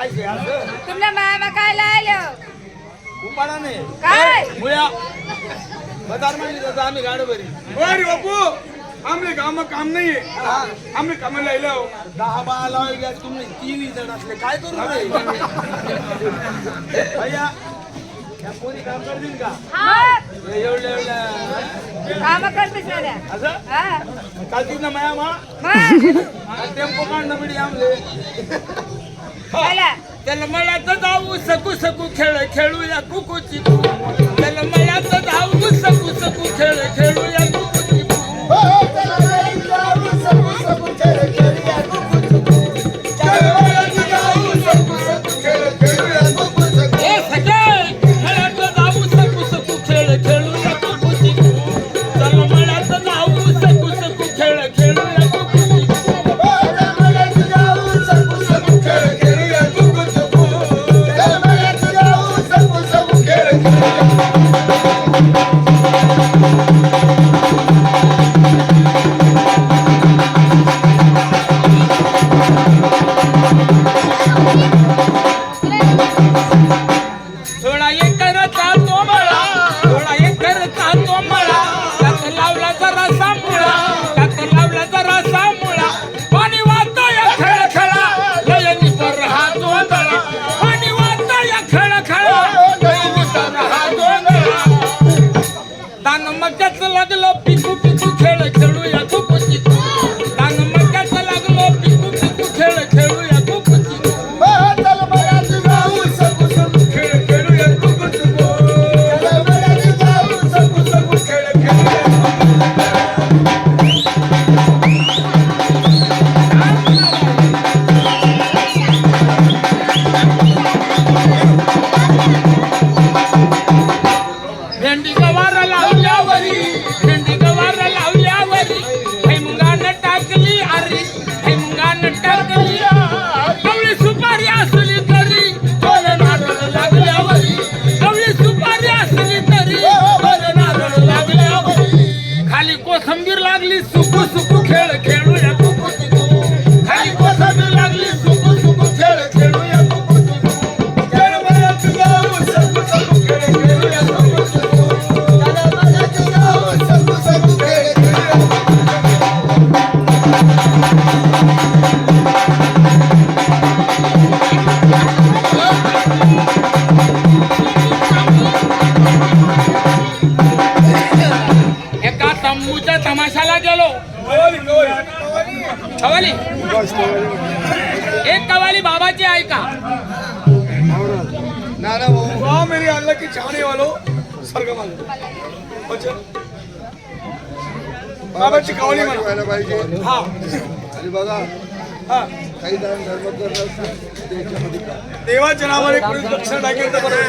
पाहिजे असं तुमला मामा काय लायलो उपाडा नाही काय मुळ्या बाजार मध्ये जातो आम्ही गाडो बरी अरे बापू आमले काम नाहीये आम्ही कामाला आलो 10-12 लावाय घ्या तुम्ही 3 जण असले काय करू रे भैया या कोणी काम करतील का हा एवढं काम करतेस ना त्या. असं हा चालतील ना माया मा मग टेम्पो काढणं बिडी आमले चला त्याला मला तर जाऊ सकू खेळ खेळूया कुकूची त्याला मला तर जाऊ सकू खेळ खेळूया कुकूची हे सगळे खेळात जाऊ सकू खेळ खेळूया कुकूची त्याला मला तर जाऊ सकू खेळ खेळूया कुकूची थोडा एक करता तो मला थोडा एक करता तो मला त्यात लावला जरा सामुळा त्यात लावला जरा सामुळा पाणी वाहता या खेळ खेळा लयनी पर हा दोंदळा पाणी वाहता या खेळ खेळा लयनी पर हा दोंदळा दान मक्याच लागलो पिकू खेळ खेळूया कुकुची दान मक्याच लागलो पिकू खेळ खेळूया कुकुची भेंडी गवार लावल्यावरी भेंडी गवार लावल्यावरी हैमुंगानं टाकली अरी हैमुंगानं टाकली कवळी सुपारी असली तरी दोन नारळ लागल्यावरी कवळी सुपारी असली तरी दोन नारळ लागल्यावरी खाली कोथंबीर लागली सुकू खेळ खेळूया कुकुची खाली कोथंबीर लागली सुकू खेळ खेळूया कुकुची खेळ बऱ्याच जाऊ सकू खेळ खेळूया कुकुची एका तंबूच्या तमाशाला गेलो कवाली एक कवाली बाबाची ऐका नाना भाऊ मेरी अल्लाह की चाहने वालों सरगम अच्छा बाबाची कवली म्हणा पाहिजे हा आणि बघा हा काही दान धर्म करत त्याच्यामध्ये देवाच्या नावाने कोणी लक्ष टाकेल तर बरोबर